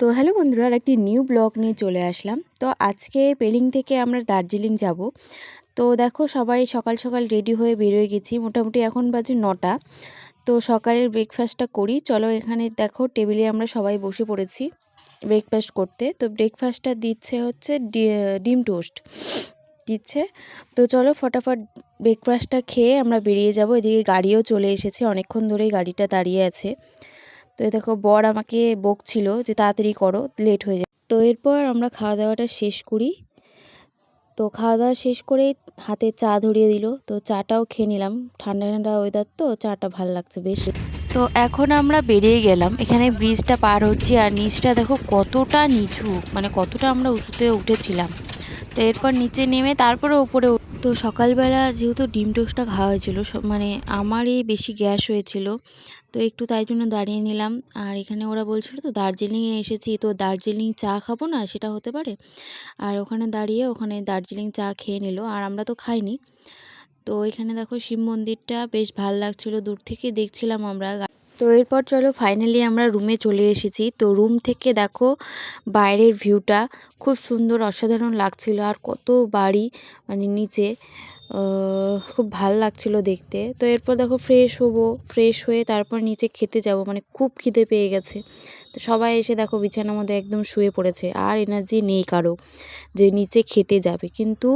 তো হ্যালো বন্ধুরা, একটি নিউ ব্লগ নিয়ে চলে আসলাম। তো আজকে পেলিং থেকে আমরা দার্জিলিং যাব। তো দেখো সবাই সকাল সকাল রেডি হয়ে বেরোয় গেছি, মোটামুটি এখন বাজে 9টা। তো সকালের ব্রেকফাস্টটা করি, চলো। এখানে দেখো টেবিলে আমরা সবাই বসে পড়েছি ব্রেকফাস্ট করতে। তো ব্রেকফাস্টটা দিচ্ছে হচ্ছে ডিম টোস্ট দিচ্ছে। তো চলো ফটাফট ব্রেকফাস্টটা খেয়ে আমরা বেরিয়ে যাব। এদিকে গাড়িও চলে এসেছে, অনেকক্ষণ ধরেই গাড়িটা দাঁড়িয়ে আছে। তো এই দেখো বর আমাকে বকছিল যে তাড়াতাড়ি করো, লেট হয়ে যায়। তো এরপর আমরা খাওয়া দাওয়াটা শেষ করি। তো খাওয়া দাওয়া শেষ করেই হাতে চা ধরিয়ে দিল, তো চাটাও খেয়ে নিলাম। ঠান্ডা ঠান্ডা ওয়েদার, তো চাটা ভালো লাগছে বেশ। তো এখন আমরা বেরিয়ে গেলাম, এখানে ব্রিজটা পার হচ্ছি। আর নিচটা দেখো কতটা নিচু, মানে কতটা আমরা উঁচুতে উঠেছিলাম। তো এরপর নিচে নেমে তারপরে ওপরে। তো সকালবেলা যেহেতু ডিম টোস্টটা খাওয়া হয়েছিল, মানে আমারই বেশি গ্যাস হয়েছিল, তো একটু তাই জন্য দাঁড়িয়ে নিলাম। আর এখানে ওরা বলছিল তো দার্জিলিংয়ে এসেছি, তো দার্জিলিং চা খাবো না, সেটা হতে পারে। আর ওখানে দাঁড়িয়ে ওখানে দার্জিলিং চা খেয়ে নিল, আর আমরা তো খাইনি। তো এখানে দেখো শিব মন্দিরটা বেশ ভালো লাগছিল, দূর থেকে দেখছিলাম আমরা। তো এরপর চলো ফাইনালি আমরা রুমে চলে এসেছি। তো রুম থেকে দেখো বাইরের ভিউটা খুব সুন্দর, অসাধারণ লাগছিল। আর কত বাড়ি মানে নিচে, খুব ভালো লাগছিল দেখতে। তো এরপর দেখো ফ্রেশ হবো, ফ্রেশ হয়ে তারপর নিচে খেতে যাব, মানে খুব খিদে পেয়ে গেছে। তো সবাই এসে দেখো বিছানার মধ্যে একদম শুয়ে পড়েছে, আর এনার্জি নেই কারো যে নিচে খেতে যাবে। কিন্তু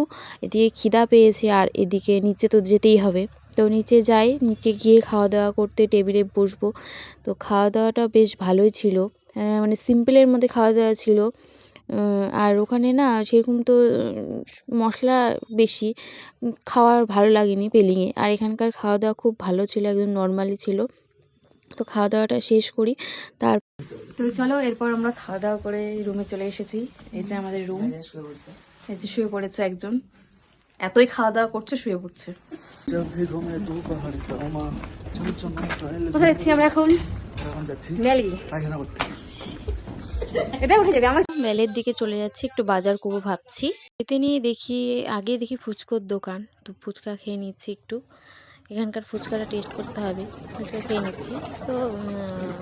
এদিকে খিদা পেয়েছে আর এদিকে নিচে তো যেতেই হবে। তো নিচে যাই, নিচে গিয়ে খাওয়া দাওয়া করতে টেবিলে বসবো। তো খাওয়া দাওয়াটা বেশ ভালোই ছিল, মানে সিম্পলের মধ্যে খাওয়া দাওয়া ছিল। আর ওখানে না সেরকম তো মশলা বেশি খাওয়ার ভালো লাগেনি পেলিংয়ে। আর এখানকার খাওয়া দাওয়া খুব ভালো ছিল, একদম নর্মালি ছিল। তো খাওয়া দাওয়াটা শেষ করি তো চলো এরপর আমরা খাওয়া দাওয়া করে রুমে চলে এসেছি। এই যে আমাদের রুম, এই যে শুয়ে পড়েছে একজন, এতই খাওয়া দাওয়া করছে শুয়ে পড়ছে। কোথায় যাচ্ছি আমরা এখন? মেলের দিকে চলে যাচ্ছি, একটু বাজার করবো ভাবছি। এতে নিয়ে দেখি ফুচকোর দোকান, তো ফুচকা খেয়ে নিচ্ছি একটু। এখানকার ফুচকাটা টেস্ট করতে হবে, ফুচকা খেয়ে নিচ্ছি। তো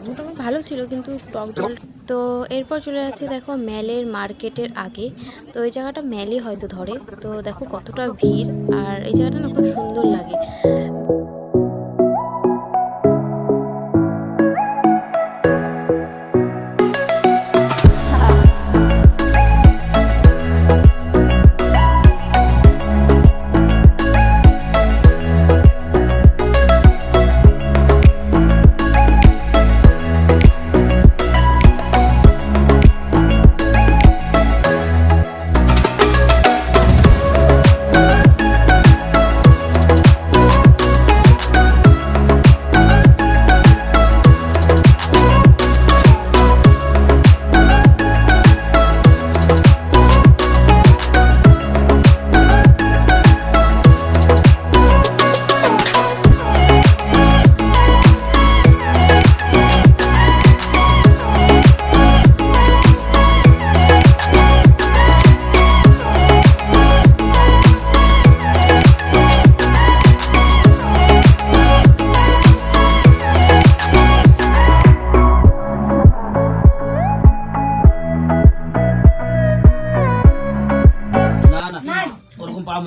মোটামুটি ভালো ছিল, কিন্তু টক জল। তো এরপর চলে যাচ্ছে দেখো মেলের মার্কেটের আগে। তো এই জায়গাটা মেলে হয়তো ধরে। তো দেখো কতটা ভিড়, আর এই জায়গাটা না খুব সুন্দর লাগে।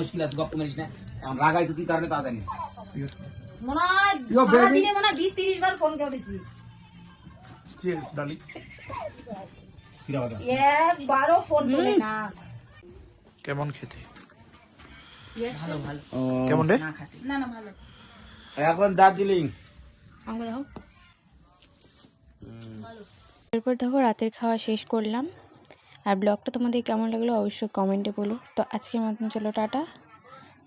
মুশকিল আছে, গপ্প মারিস না। এখন রাগাইছো কি কারণে তা জানি মনে হয় সারাদিনে মনে হয় 20-30 বার ফোন করেছি। চিয়ার্স ডালি একবারও ফোন তোলে না। কেমন খেতে? ভালো ভালো। কেমন রে? না না ভালো। এখন দার্জিলিং আমাকে দেখো। এরপর দেখো রাতের খাওয়া শেষ করলাম। আর ব্লগটা তোমাদের কেমন লাগলো অবশ্যই কমেন্টে বলো। তো আজকের মতন চলো টাটা,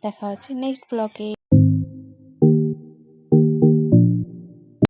দেখা হচ্ছে নেক্সট ব্লগে।